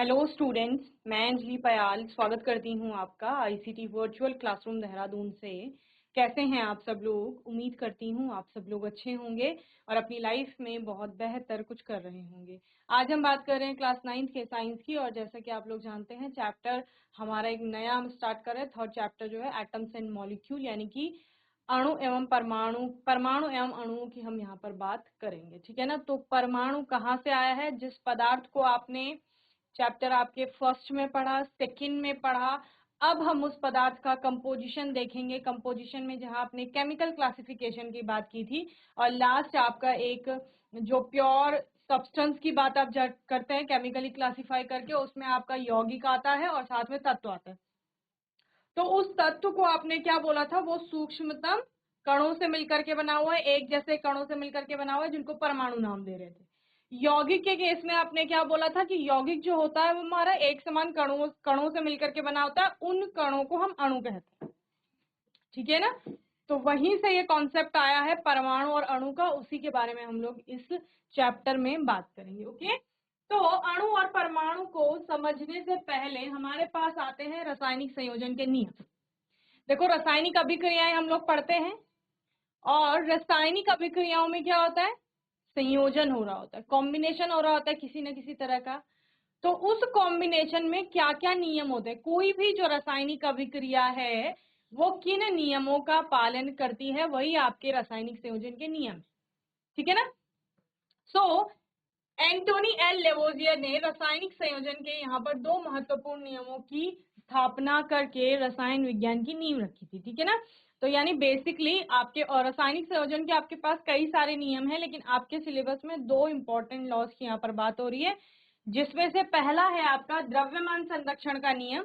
Hello students, मैं अंजलि पयाल स्वागत करती हूँ आपका आईसीटी वर्चुअल क्लासरूम देहरादून से। कैसे हैं आप सब लोग? उम्मीद करती हूँ आप सब लोग अच्छे होंगे और अपनी लाइफ में बहुत बेहतर कुछ कर रहे होंगे। आज हम बात कर रहे हैं क्लास 9th के साइंस की, और जैसा कि आप लोग जानते हैं चैप्टर हमारा एक नया हम स्टार्ट कर रहे हैं। थर्ड चैप्टर जो है एटम्स एंड मॉलिक्यूल, यानी कि अणु एवं परमाणु एवं अणुओं की हम यहाँ पर बात करेंगे। ठीक है ना? तो परमाणु कहाँ से आया है? जिस पदार्थ को आपने चैप्टर आपके फर्स्ट में पढ़ा, सेकंड में पढ़ा, अब हम उस पदार्थ का कंपोजिशन देखेंगे। कंपोजिशन में जहां आपने केमिकल क्लासिफिकेशन की बात की थी, और लास्ट आपका एक जो प्योर सब्सटेंस की बात आप करते हैं केमिकली क्लासिफाई करके, उसमें आपका यौगिक आता है और साथ में तत्व आता है। तो उस तत्व को आपने क्या बोला था? वो सूक्ष्मतम कणों से मिलकर के बना हुआ है, एक जैसे कणों से मिलकर के बना हुआ है, जिनको परमाणु नाम दे रहे थे। यौगिक के केस में आपने क्या बोला था कि यौगिक जो होता है वो हमारा एक समान कणों से मिलकर के बना होता है, उन कणों को हम अणु कहते हैं। ठीक है ना? तो वहीं से ये कॉन्सेप्ट आया है परमाणु और अणु का, उसी के बारे में हम लोग इस चैप्टर में बात करेंगे। ओके, तो अणु और परमाणु को समझने से पहले हमारे पास आते हैं रासायनिक संयोजन के नियम। देखो, रासायनिक अभिक्रियाएं हम लोग पढ़ते हैं, और रासायनिक अभिक्रियाओं में क्या होता है? संयोजन हो रहा होता है, कॉम्बिनेशन हो रहा होता है किसी न किसी तरह का। तो उस कॉम्बिनेशन में क्या क्या नियम होते हैं? कोई भी जो रासायनिक अभिक्रिया है वो किन नियमों का पालन करती है, वही आपके रासायनिक संयोजन के नियम है। ठीक है ना? सो एंटोनी एल लेवोजियर ने रासायनिक संयोजन के यहाँ पर दो महत्वपूर्ण नियमों की स्थापना करके रसायन विज्ञान की नींव रखी थी। ठीक है ना? तो यानी बेसिकली आपके और रासायनिक संयोजन के आपके पास कई सारे नियम हैं, लेकिन आपके सिलेबस में दो इंपॉर्टेंट लॉज की यहाँ पर बात हो रही है, जिसमें से पहला है आपका द्रव्यमान संरक्षण का नियम।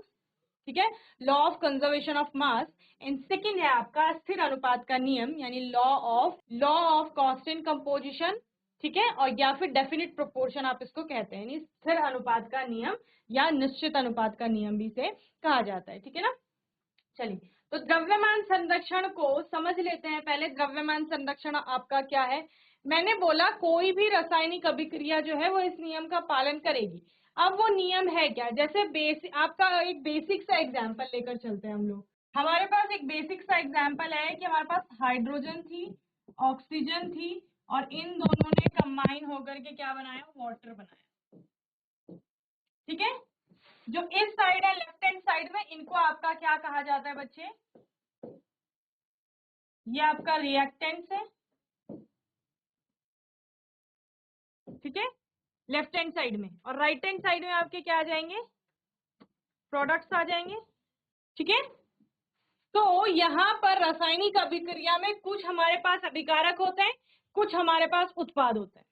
ठीक है, law of conservation of mass. And second है आपका स्थिर अनुपात का नियम, यानी लॉ ऑफ कांस्टेंट कंपोजिशन। ठीक है, और या फिर डेफिनिट प्रोपोर्शन आप इसको कहते हैं, स्थिर अनुपात का नियम या निश्चित अनुपात का नियम भी से कहा जाता है। ठीक है ना? चलिए, तो द्रव्यमान संरक्षण को समझ लेते हैं पहले। द्रव्यमान संरक्षण आपका क्या है? मैंने बोला कोई भी रासायनिक अभिक्रिया जो है वो इस नियम का पालन करेगी। अब वो नियम है क्या? जैसे आपका एक बेसिक सा एग्जांपल लेकर चलते हैं हम लोग। हमारे पास एक बेसिक सा एग्जांपल है कि हमारे पास हाइड्रोजन थी, ऑक्सीजन थी, और इन दोनों ने कंबाइन होकर के क्या बनाया? वाटर बनाया। ठीक है, जो इस साइड है लेफ्ट हैंड साइड में, इनको आपका क्या कहा जाता है बच्चे? ये आपका रिएक्टेंट्स है। ठीक है, लेफ्ट हैंड साइड में, और राइट हैंड साइड में आपके क्या आ जाएंगे? प्रोडक्ट्स आ जाएंगे। ठीक है, तो यहाँ पर रासायनिक अभिक्रिया में कुछ हमारे पास अभिकारक होते हैं, कुछ हमारे पास उत्पाद होते हैं।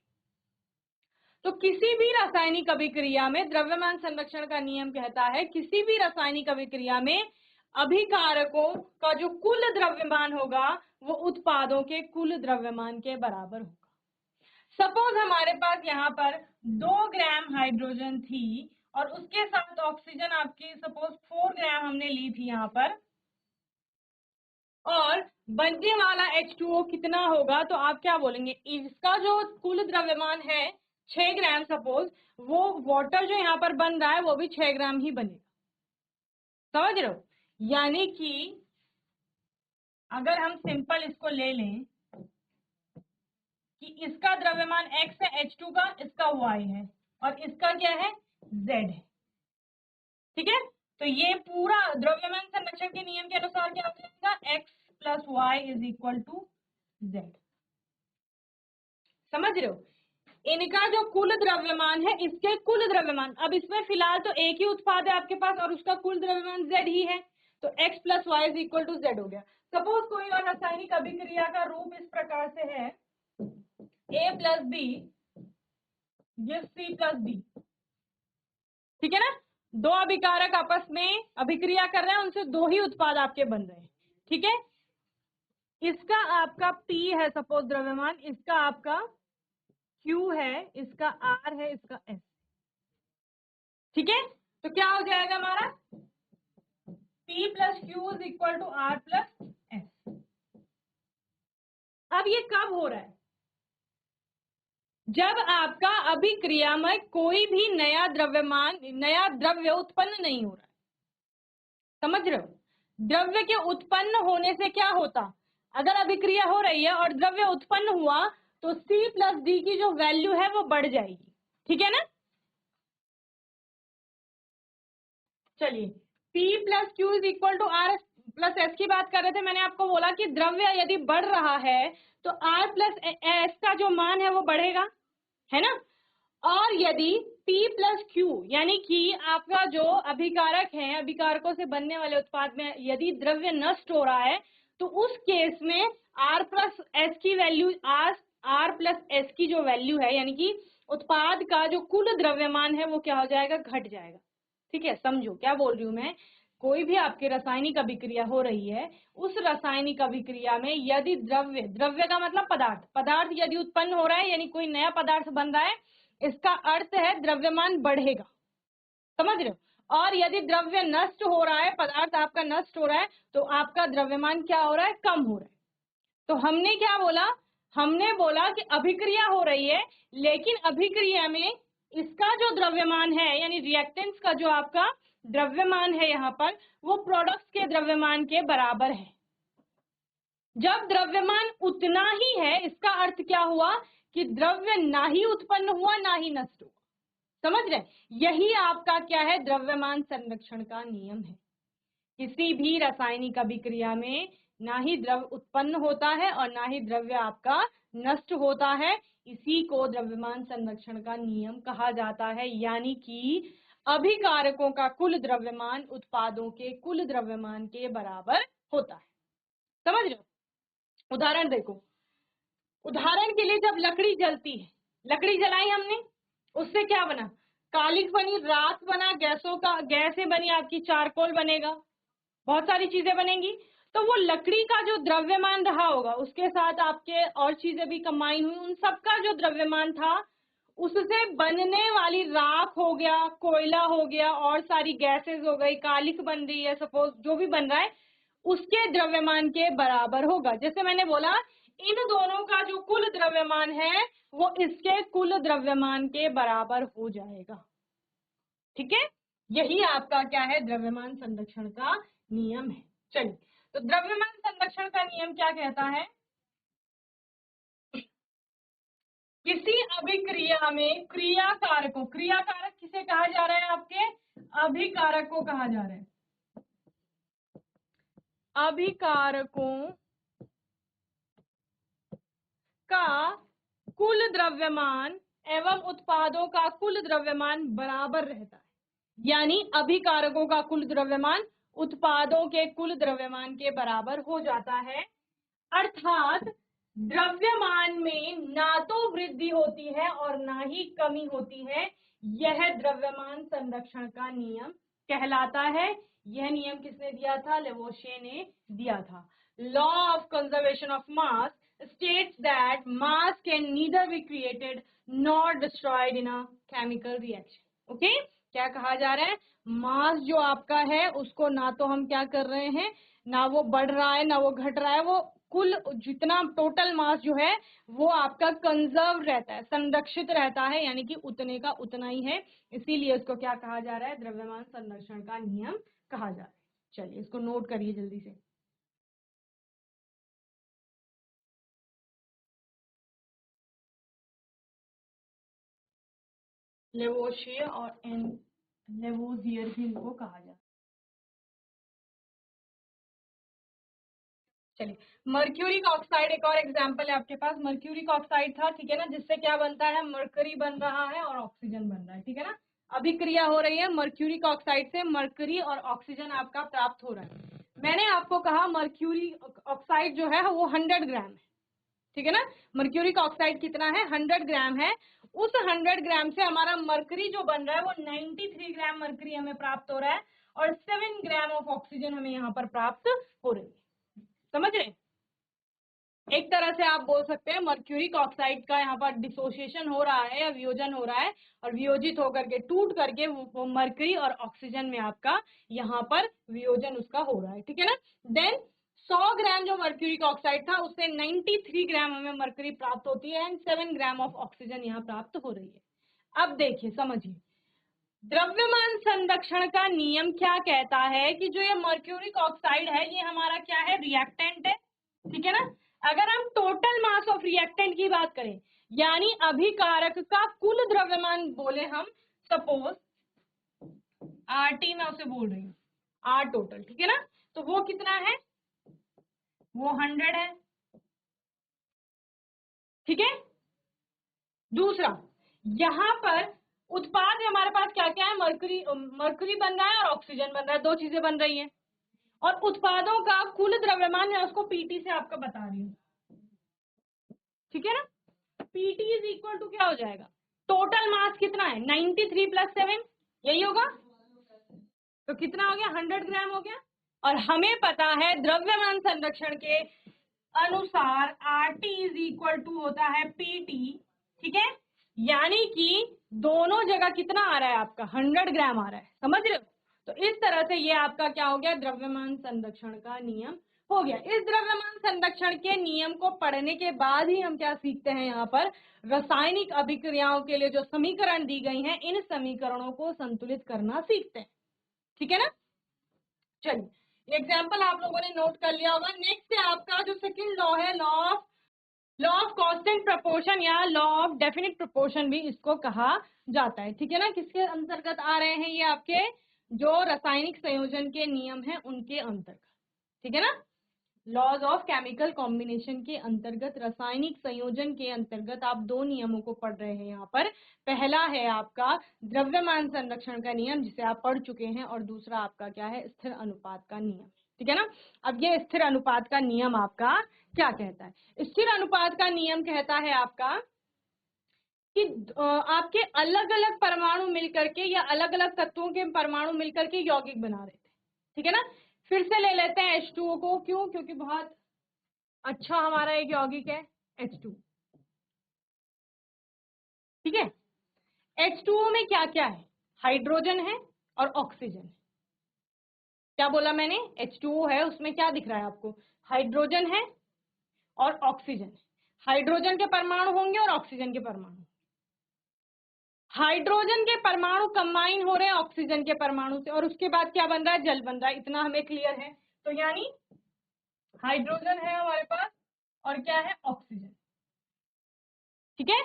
तो किसी भी रासायनिक अभिक्रिया में द्रव्यमान संरक्षण का नियम कहता है किसी भी रासायनिक अभिक्रिया में अभिकारकों का जो कुल द्रव्यमान होगा वो उत्पादों के कुल द्रव्यमान के बराबर होगा। सपोज हमारे पास यहाँ पर 2 ग्राम हाइड्रोजन थी, और उसके साथ ऑक्सीजन आपकी सपोज 4 ग्राम हमने ली थी यहाँ पर, और बनने वाला H2O कितना होगा? तो आप क्या बोलेंगे? इसका जो कुल द्रव्यमान है 6 ग्राम सपोज, वो वाटर जो यहाँ पर बन रहा है वो भी 6 ग्राम ही बनेगा। समझ रहे हो? यानी कि अगर हम सिंपल इसको ले लें कि इसका द्रव्यमान X है, H2 का, इसका Y है, और इसका क्या है? Z है। ठीक है, तो ये पूरा द्रव्यमान संरक्षण के नियम के अनुसार क्या हो जाएगा? X plus Y is equal to Z। समझ रहे हो? इनका जो कुल द्रव्यमान है, इसके कुल द्रव्यमान, अब इसमें फिलहाल तो एक ही उत्पाद है आपके पास और उसका कुल द्रव्यमान Z ही है, तो X plus Y is equal to Z हो गया। सपोज कोई और रासायनिक अभिक्रिया का रूप इस प्रकार से है, A plus B gives C plus D. ठीक है ना? दो अभिकारक आपस में अभिक्रिया कर रहे हैं, उनसे दो ही उत्पाद आपके बन रहे हैं। ठीक है, इसका आपका P है सपोज द्रव्यमान, इसका आपका Q है, इसका R है, इसका S। ठीक है, तो क्या हो जाएगा हमारा? P plus Q is equal to R plus S। अब ये कब हो रहा है? जब आपका अभिक्रिया में कोई भी नया द्रव्य उत्पन्न नहीं हो रहा है। समझ रहे हो? द्रव्य के उत्पन्न होने से क्या होता, अगर अभिक्रिया हो रही है और द्रव्य उत्पन्न हुआ तो C प्लस डी की जो वैल्यू है वो बढ़ जाएगी। ठीक है ना? चलिए, P plus Q is equal to R plus S की बात कर रहे थे। मैंने आपको बोला कि द्रव्य यदि बढ़ रहा है तो R प्लस एस का जो मान है वो बढ़ेगा, है ना? और यदि P प्लस क्यू यानी कि आपका जो अभिकारक है, अभिकारकों से बनने वाले उत्पाद में यदि द्रव्य नष्ट हो रहा है तो उस केस में R प्लस एस की वैल्यू, R प्लस एस की जो वैल्यू है यानी कि उत्पाद का जो कुल द्रव्यमान है वो क्या हो जाएगा, घट जाएगा। ठीक है, समझो क्या बोल रही हूं मैं। कोई भी आपके रासायनिक अभिक्रिया हो रही है, उस रासायनिक अभिक्रिया में यदि द्रव्य का मतलब पदार्थ यदि उत्पन्न हो रहा है यानी कोई नया पदार्थ बन रहा है, इसका अर्थ है द्रव्यमान बढ़ेगा। समझ रहे हो? और यदि द्रव्य नष्ट हो रहा है, पदार्थ आपका नष्ट हो रहा है, तो आपका द्रव्यमान क्या हो रहा है, कम हो रहा है। तो हमने क्या बोला, हमने बोला कि अभिक्रिया हो रही है लेकिन अभिक्रिया में इसका जो द्रव्यमान है यानी रिएक्टेंट्स का जो आपका द्रव्यमान है यहाँ पर, वो प्रोडक्ट्स के द्रव्यमान के बराबर है। जब द्रव्यमान उतना ही है, इसका अर्थ क्या हुआ कि द्रव्य ना ही उत्पन्न हुआ ना ही नष्ट हुआ। समझ रहे? यही आपका क्या है, द्रव्यमान संरक्षण का नियम है। किसी भी रासायनिक अभिक्रिया में ना ही द्रव्य उत्पन्न होता है और ना ही द्रव्य आपका नष्ट होता है। इसी को द्रव्यमान संरक्षण का नियम कहा जाता है, यानी कि अभिकारकों का कुल द्रव्यमान उत्पादों के कुल द्रव्यमान के बराबर होता है। समझ रहे हो? उदाहरण देखो, उदाहरण के लिए जब लकड़ी जलती है, लकड़ी जलाई हमने, उससे क्या बना, कालिख बनी, राख बना, गैसें बनी, आपकी चारकोल बनेगा, बहुत सारी चीजें बनेंगी। तो वो लकड़ी का जो द्रव्यमान रहा होगा, उसके साथ आपके और चीजें भी कंबाइन हुई, उन सबका जो द्रव्यमान था, उससे बनने वाली राख हो गया, कोयला हो गया, और सारी गैसेस हो गई, कालिख बन रही है, सपोज जो भी बन रहा है, उसके द्रव्यमान के बराबर होगा। जैसे मैंने बोला, इन दोनों का जो कुल द्रव्यमान है वो इसके कुल द्रव्यमान के बराबर हो जाएगा। ठीक है, यही आपका क्या है, द्रव्यमान संरक्षण का नियम है। चलिए, तो द्रव्यमान संरक्षण का नियम क्या कहता है, किसी अभिक्रिया में क्रियाकारकों, क्रियाकारक किसे कहा जा रहा है, आपके अभिकारक को कहा जा रहा है। अभिकारकों का कुल द्रव्यमान एवं उत्पादों का कुल द्रव्यमान बराबर रहता है, यानी अभिकारकों का कुल द्रव्यमान उत्पादों के कुल द्रव्यमान के बराबर हो जाता है। अर्थात द्रव्यमान में ना तो वृद्धि होती है और ना ही कमी होती है। यह द्रव्यमान संरक्षण का नियम कहलाता है। यह नियम किसने दिया था, लेवोशिए ने दिया था। Law of conservation of mass states that mass can neither be created nor destroyed in a chemical reaction. Okay? क्या कहा जा रहा है, मास जो आपका है उसको ना तो हम क्या कर रहे हैं, ना वो बढ़ रहा है ना वो घट रहा है, वो कुल जितना टोटल मास जो है वो आपका कंजर्व रहता है, संरक्षित रहता है, यानी कि उतने का उतना ही है। इसीलिए उसको क्या कहा जा रहा है, द्रव्यमान संरक्षण का नियम कहा जा रहा है। चलिए, इसको नोट करिए जल्दी से। लेवोशियर और लेवोजियर भी इनको कहा जाता है। चलिए, मर्क्यूरी का ऑक्साइड एक और एग्जांपल है आपके पास। मर्क्यूरी का ऑक्साइड था, ठीक है ना, जिससे क्या बनता है, मरकरी बन रहा है और ऑक्सीजन बन रहा है। ठीक है ना, अभिक्रिया हो रही है मर्क्यूरी का ऑक्साइड से, मरकरी और ऑक्सीजन आपका प्राप्त हो रहा है। मैंने आपको कहा मर्क्यूरी ऑक्साइड जो है वो 100 ग्राम है। ठीक है ना, मर्क्यूरी का ऑक्साइड कितना है, 100 ग्राम है। उस 100 ग्राम से हमारा मरकरी जो बन रहा है वो 93 ग्राम मरकरी हमें प्राप्त हो रहा है और 7 ग्राम ऑफ ऑक्सीजन हमें यहाँ पर प्राप्त हो रही है। समझ रहे हैं? एक तरह से आप बोल सकते हैं मर्क्यूरिक ऑक्साइड का यहाँ पर डिसोसिएशन हो रहा है या वियोजन हो रहा है, और वियोजित होकर के टूट करके वो मरकरी और ऑक्सीजन में आपका यहाँ पर वियोजन उसका हो रहा है। ठीक है ना, देन 100 ग्राम जो मर्क्यूरिक ऑक्साइड था उससे 93 ग्राम हमें मर्क्यूरी प्राप्त होती है एंड 7 ग्राम ऑफ ऑक्सीजन यहाँ प्राप्त हो रही है। अब देखिए समझिए, द्रव्यमान संरक्षण का नियम क्या कहता है कि जो ये मर्क्यूरिक ऑक्साइड है ये हमारा क्या है, रिएक्टेंट है, ठीक है ना। अगर हम टोटल मास ऑफ रिएक्टेंट की बात करें, यानी अभिकारक का कुल द्रव्यमान बोले हम, सपोज RT मैं उसे बोल रही हूँ, R टोटल, ठीक है ना, तो वो कितना है, वो 100 है, ठीक है। दूसरा, यहाँ पर उत्पाद में हमारे पास क्या क्या है, मर्क्यूरी बन रहा है और ऑक्सीजन बन रहा है, दो चीजें बन रही हैं। और उत्पादों का कुल द्रव्यमान मैं उसको पीटी से आपको बता रही हूँ, ठीक है ना। पीटी इज इक्वल टू क्या हो जाएगा, टोटल मास कितना है 93 + 7, यही होगा, तो कितना हो गया 100 ग्राम हो गया। और हमें पता है द्रव्यमान संरक्षण के अनुसार RT इज इक्वल टू होता है PT, ठीक है, यानी कि दोनों जगह कितना आ रहा है आपका 100 ग्राम आ रहा है, समझ रहे हो। तो इस तरह से ये आपका क्या हो गया, द्रव्यमान संरक्षण का नियम हो गया। इस द्रव्यमान संरक्षण के नियम को पढ़ने के बाद ही हम क्या सीखते हैं, यहाँ पर रासायनिक अभिक्रियाओं के लिए जो समीकरण दी गई हैं इन समीकरणों को संतुलित करना सीखते हैं, ठीक है ना। चलिए एग्जाम्पल आप लोगों ने नोट कर लिया होगा। नेक्स्ट है आपका जो सेकंड लॉ है, लॉ ऑफ कांस्टेंट प्रोपोर्शन या लॉ ऑफ डेफिनिट प्रोपोर्शन भी इसको कहा जाता है, ठीक है ना। किसके अंतर्गत आ रहे हैं ये, आपके जो रासायनिक संयोजन के नियम हैं उनके अंतर्गत, ठीक है ना। लॉज ऑफ केमिकल कॉम्बिनेशन के अंतर्गत, रासायनिक संयोजन के अंतर्गत आप दो नियमों को पढ़ रहे हैं यहाँ पर। पहला है आपका द्रव्यमान संरक्षण का नियम जिसे आप पढ़ चुके हैं, और दूसरा आपका क्या है, स्थिर अनुपात का नियम, ठीक है ना। अब ये स्थिर अनुपात का नियम आपका क्या कहता है, स्थिर अनुपात का नियम कहता है आपका कि आपके अलग अलग परमाणु मिलकर के या अलग अलग तत्वों के परमाणु मिलकर के यौगिक बना रहे थे, ठीक है ना। फिर से ले लेते हैं H2O को, क्यों, क्योंकि बहुत अच्छा हमारा एक यौगिक है H2, ठीक है। H2O में क्या क्या है, हाइड्रोजन है और ऑक्सीजन है। क्या बोला मैंने, H2O है, उसमें क्या दिख रहा है आपको, हाइड्रोजन है और ऑक्सीजन है। हाइड्रोजन के परमाणु होंगे और ऑक्सीजन के परमाणु, हाइड्रोजन के परमाणु कंबाइन हो रहे हैं ऑक्सीजन के परमाणु से, और उसके बाद क्या बन रहा है, जल बन रहा है, इतना हमें क्लियर है। तो यानी हाइड्रोजन है हमारे पास और क्या है, ऑक्सीजन, ठीक है।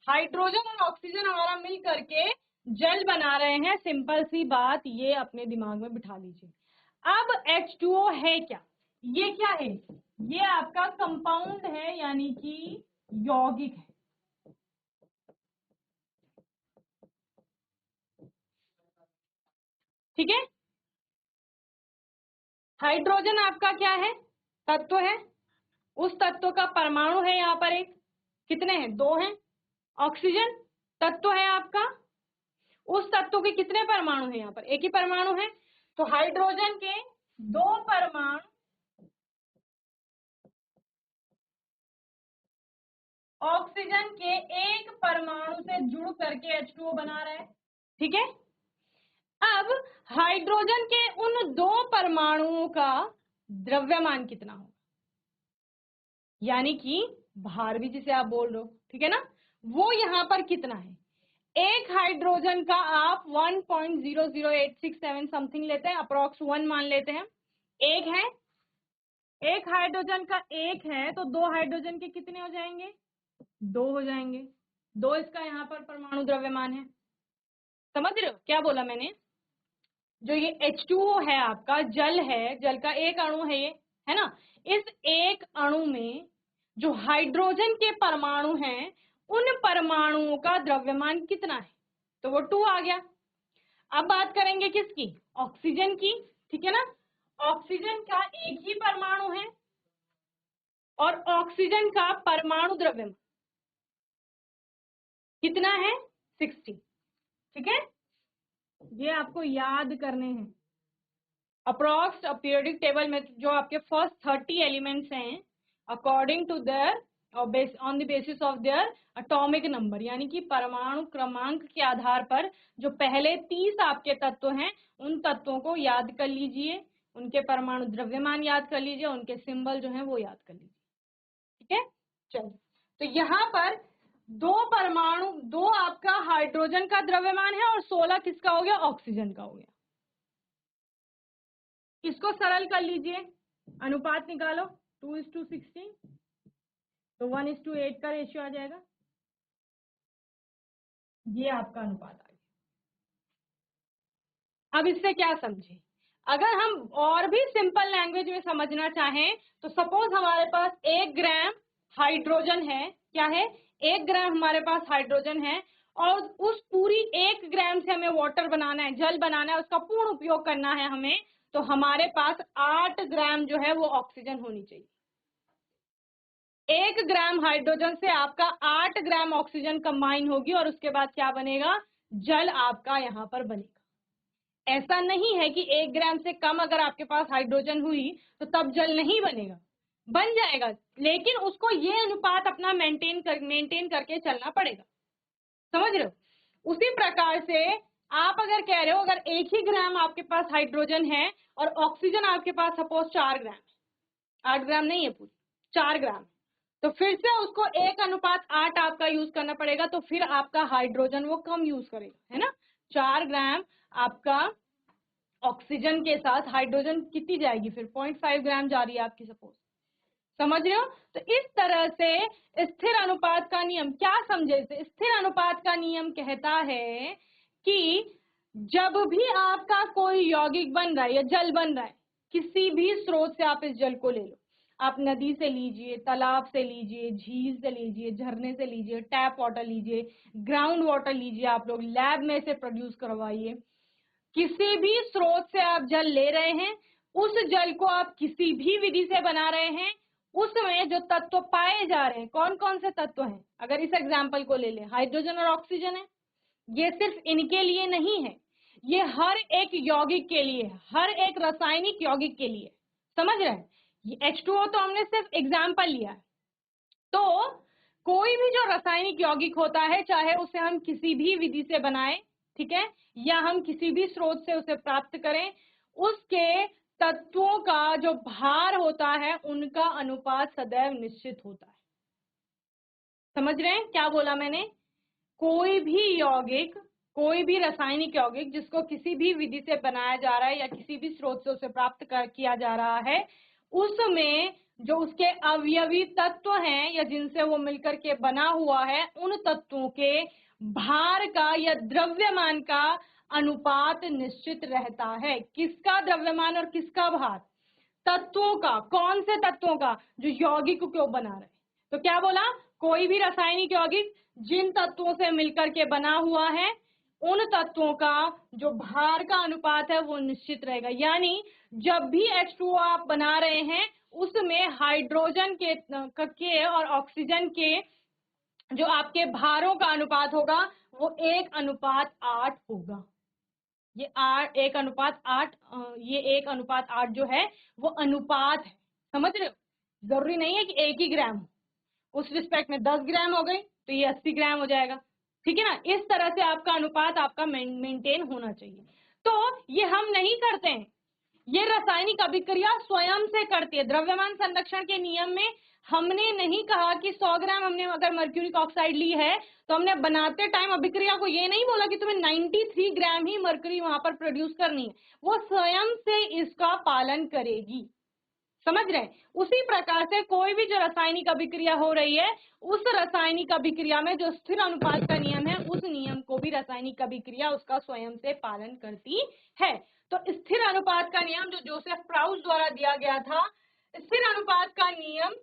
हाइड्रोजन और ऑक्सीजन हमारा मिल करके जल बना रहे हैं, सिंपल सी बात, ये अपने दिमाग में बिठा लीजिए। अब H2O है क्या, ये क्या है, ये आपका कंपाउंड है, यानी कि यौगिक है, ठीक है। हाइड्रोजन आपका क्या है, तत्व है, उस तत्व का परमाणु है यहाँ पर एक, कितने हैं, दो हैं। ऑक्सीजन तत्व है आपका, उस तत्व के कितने परमाणु हैं यहाँ पर, एक ही परमाणु है। तो हाइड्रोजन के दो परमाणु ऑक्सीजन के एक परमाणु से जुड़ करके H2O बना रहे हैं, ठीक है। अब हाइड्रोजन के उन दो परमाणुओं का द्रव्यमान कितना होगा, यानी कि भार भी जिसे आप बोल रहे हो, ठीक है ना, वो यहाँ पर कितना है। एक हाइड्रोजन का आप 1.00867 समथिंग लेते हैं, अप्रोक्स 1 मान लेते हैं, एक है, एक हाइड्रोजन का एक है, तो दो हाइड्रोजन के कितने हो जाएंगे, दो हो जाएंगे, दो इसका यहाँ पर परमाणु द्रव्यमान है। समझ रहे हो क्या बोला मैंने, जो ये H2O है आपका, जल है, जल का एक अणु है ये, है ना। इस एक अणु में जो हाइड्रोजन के परमाणु हैं उन परमाणुओं का द्रव्यमान कितना है, तो वो 2 आ गया। अब बात करेंगे किसकी, ऑक्सीजन की, ठीक है ना। ऑक्सीजन का एक ही परमाणु है और ऑक्सीजन का परमाणु द्रव्यमान कितना है, 60, ठीक है। ये आपको याद करने हैं। अप्रॉक्स पीरियोडिक टेबल में जो आपके फर्स्ट 30 एलिमेंट्स हैं, according to their on the basis of their atomic number, यानी कि परमाणु क्रमांक के आधार पर जो पहले 30 आपके तत्व हैं उन तत्वों को याद कर लीजिए, उनके परमाणु द्रव्यमान याद कर लीजिए, उनके सिंबल जो है वो याद कर लीजिए। ठीक है, चलो तो यहाँ पर 2 परमाणु, 2 आपका हाइड्रोजन का द्रव्यमान है और 16 किसका हो गया, ऑक्सीजन का हो गया। इसको सरल कर लीजिए, अनुपात निकालो, 2:16, तो 1:8 का रेशियो आ जाएगा। ये आपका अनुपात आ गया। अब इससे क्या समझे, अगर हम और भी सिंपल लैंग्वेज में समझना चाहें तो सपोज हमारे पास 1 ग्राम हाइड्रोजन है, क्या है, 1 ग्राम हमारे पास हाइड्रोजन है, और उस पूरी 1 ग्राम से हमें वाटर बनाना है, जल बनाना है, उसका पूर्ण उपयोग करना है हमें, तो हमारे पास 8 ग्राम जो है वो ऑक्सीजन होनी चाहिए। 1 ग्राम हाइड्रोजन से आपका 8 ग्राम ऑक्सीजन कंबाइन होगी और उसके बाद क्या बनेगा, जल आपका यहाँ पर बनेगा। ऐसा नहीं है कि 1 ग्राम से कम अगर आपके पास हाइड्रोजन हुई तो तब जल नहीं बनेगा, बन जाएगा, लेकिन उसको ये अनुपात अपना मेंटेन करके चलना पड़ेगा। समझ रहे हो? उसी प्रकार से आप अगर कह रहे हो अगर 1 ही ग्राम आपके पास हाइड्रोजन है और ऑक्सीजन आपके पास सपोज 4 ग्राम है, 8 ग्राम नहीं है पूरी, 4 ग्राम, तो फिर से उसको 1:8 आपका यूज करना पड़ेगा, तो फिर आपका हाइड्रोजन वो कम यूज करेगा, है ना। 4 ग्राम आपका ऑक्सीजन के साथ हाइड्रोजन कितनी जाएगी, फिर 0.5 ग्राम जा रही है आपकी सपोज। समझ रहे हो? तो इस तरह से स्थिर अनुपात का नियम, क्या समझे इसे, स्थिर अनुपात का नियम कहता है कि जब भी आपका कोई यौगिक बन रहा है या जल बन रहा है, किसी भी स्रोत से आप इस जल को ले लो, आप नदी से लीजिए, तालाब से लीजिए, झील से लीजिए, झरने से लीजिए, टैप वाटर लीजिए, ग्राउंड वाटर लीजिए, आप लोग लैब में से प्रोड्यूस करवाइए, किसी भी स्रोत से आप जल ले रहे हैं, उस जल को आप किसी भी विधि से बना रहे हैं, उसमें जो तत्व पाए जा रहे हैं, कौन कौन से तत्व हैं, अगर इस एग्जाम्पल को ले लें, हाइड्रोजन और ऑक्सीजन है, ये सिर्फ इनके लिए नहीं है, ये हर एक यौगिक के लिए, हर एक रासायनिक यौगिक के लिए। समझ रहे हैं? ये H2O तो हमने सिर्फ एग्जाम्पल लिया है, तो कोई भी जो रासायनिक यौगिक होता है, चाहे उसे हम किसी भी विधि से बनाएं, ठीक है, या हम किसी भी स्रोत से उसे प्राप्त करें, उसके तत्वों का जो भार होता है उनका अनुपात सदैव निश्चित होता है। समझ रहे हैं क्या बोला मैंने? कोई भी यौगिक, कोई भी रासायनिक यौगिक जिसको किसी भी विधि से बनाया जा रहा है या किसी भी स्रोत से उसे प्राप्त किया जा रहा है, उसमें जो उसके अवयवी तत्व हैं या जिनसे वो मिलकर के बना हुआ है, उन तत्वों के भार का या द्रव्यमान का अनुपात निश्चित रहता है। किसका द्रव्यमान और किसका भार? तत्वों का। कौन से तत्वों का? जो यौगिक को बना रहे। तो क्या बोला? कोई भी रासायनिक यौगिक जिन तत्वों से मिलकर के बना हुआ है, उन तत्वों का जो भार का अनुपात है वो निश्चित रहेगा। यानी जब भी H2O आप बना रहे हैं, उसमें हाइड्रोजन के और ऑक्सीजन के जो आपके भारों का अनुपात होगा वो 1:8 होगा। ये 1:8, ये 1:8 जो है वो अनुपात है। समझ रहे हो? जरूरी नहीं है कि 1 ही ग्राम हो, उस रिस्पेक्ट में 10 ग्राम हो गई तो ये 80 ग्राम हो जाएगा। ठीक है ना? इस तरह से आपका अनुपात आपका मेंटेन होना चाहिए। तो ये हम नहीं करते हैं, ये रासायनिक अभिक्रिया स्वयं से करती है। द्रव्यमान संरक्षण के नियम में हमने नहीं कहा कि 100 ग्राम हमने अगर मर्क्यूरिक ऑक्साइड ली है तो हमने बनाते टाइम अभिक्रिया को ये नहीं बोला कि तुम्हें 93 ग्राम ही मर्क्यूरी वहां पर प्रोड्यूस करनी है, वो स्वयं से इसका पालन करेगी। समझ रहे हैं? उसी प्रकार से कोई भी जो रासायनिक अभिक्रिया हो रही है, उस रासायनिक अभिक्रिया में जो स्थिर अनुपात का नियम है, उस नियम को भी रासायनिक अभिक्रिया उसका स्वयं से पालन करती है। तो स्थिर अनुपात का नियम जो जोसेफ प्राउस द्वारा दिया गया था, स्थिर अनुपात का नियम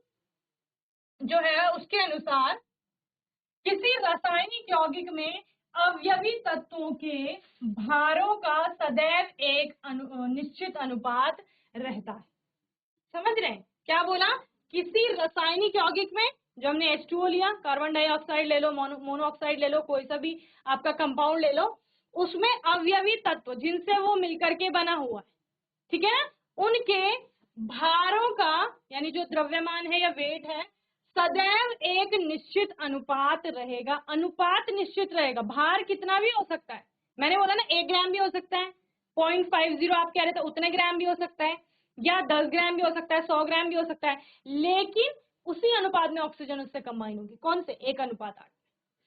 जो है उसके अनुसार किसी रासायनिक यौगिक में अवयवी तत्वों के भारों का सदैव एक निश्चित अनुपात रहता है। समझ रहे हैं? क्या बोला? किसी रासायनिक यौगिक में, जो हमने H2O लिया, कार्बन डाइऑक्साइड ले लो, मोनोऑक्साइड ले लो, कोई सा भी आपका कंपाउंड ले लो, उसमें अवयवी तत्व जिनसे वो मिलकर के बना हुआ है, ठीक है ना, उनके भारों का यानी जो द्रव्यमान है या वेट है, सदैव एक निश्चित अनुपात रहेगा। अनुपात निश्चित रहेगा। भार कितना भी हो सकता है, मैंने बोला ना 1 ग्राम भी हो सकता है, 0.50 आप कह रहे थे उतने ग्राम भी हो सकता है, या 10 ग्राम भी हो सकता है, 100 ग्राम भी हो सकता है, लेकिन उसी अनुपात में ऑक्सीजन उससे कंबाइन होगी। कौन से? 1:8।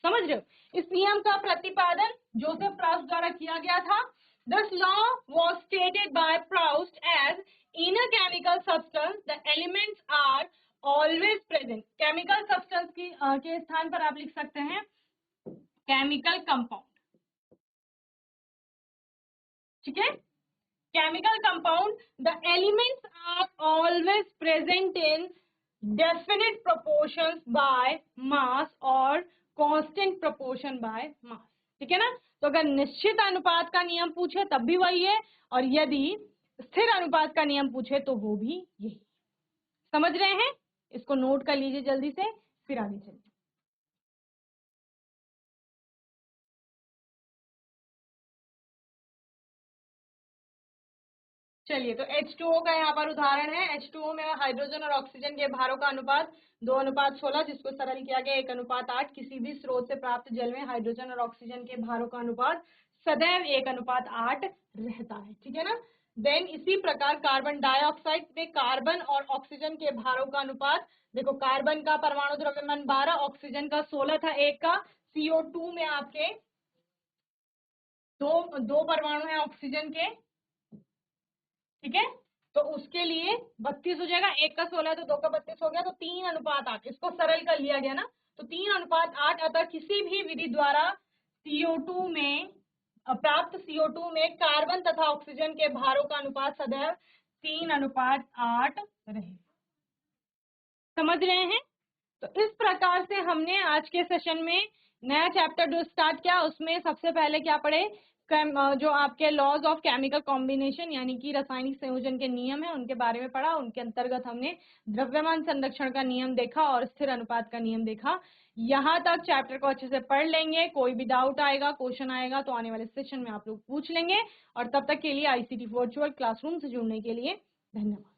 समझ रहे हो? इस नियम का प्रतिपादन जोसेफ प्राउस्ट द्वारा किया गया था। This law was stated by Proust as in a chemical substance the elements are always present. chemical substance के स्थान पर आप लिख सकते हैं chemical compound, ठीक है? chemical compound, the elements are always present in definite proportions by mass or constant proportion by mass, ठीक है ना? तो अगर निश्चित अनुपात का नियम पूछे तब भी वही है, और यदि स्थिर अनुपात का नियम पूछे तो वो भी यही। समझ रहे हैं? इसको नोट कर लीजिए जल्दी से, फिर आगे चलिए। चलिए, तो H2O का यहाँ पर उदाहरण है। H2O में हाइड्रोजन और ऑक्सीजन के भारों का अनुपात 2:16, जिसको सरल किया गया 1:8। किसी भी स्रोत से प्राप्त जल में हाइड्रोजन और ऑक्सीजन के भारों का अनुपात सदैव 1:8 रहता है, ठीक है ना? देन इसी प्रकार कार्बन डाइऑक्साइड में कार्बन और ऑक्सीजन के भारों का अनुपात, देखो कार्बन का परमाणु द्रव्यमान 12, ऑक्सीजन का 16 था, एक का। CO2 में आपके दो परमाणु है ऑक्सीजन के, ठीक है? तो उसके लिए 32 हो जाएगा, एक का 16 तो 2 का 32 हो गया, तो 3:8। इसको सरल कर लिया गया ना, तो 3:8। अतः किसी भी विधि द्वारा CO2 में प्राप्त CO2 में कार्बन तथा ऑक्सीजन के भारों का अनुपात सदैव 3:8 रहे। समझ रहे हैं? तो इस प्रकार से हमने आज के सेशन में नया चैप्टर जो स्टार्ट किया, उसमें सबसे पहले क्या पढ़े? जो आपके लॉज ऑफ केमिकल कॉम्बिनेशन यानी कि रासायनिक संयोजन के नियम है, उनके बारे में पढ़ा। उनके अंतर्गत हमने द्रव्यमान संरक्षण का नियम देखा और स्थिर अनुपात का नियम देखा। यहाँ तक चैप्टर को अच्छे से पढ़ लेंगे, कोई भी डाउट आएगा, क्वेश्चन आएगा तो आने वाले सेशन में आप लोग पूछ लेंगे। और तब तक के लिए ICT वर्चुअल क्लासरूम से जुड़ने के लिए धन्यवाद।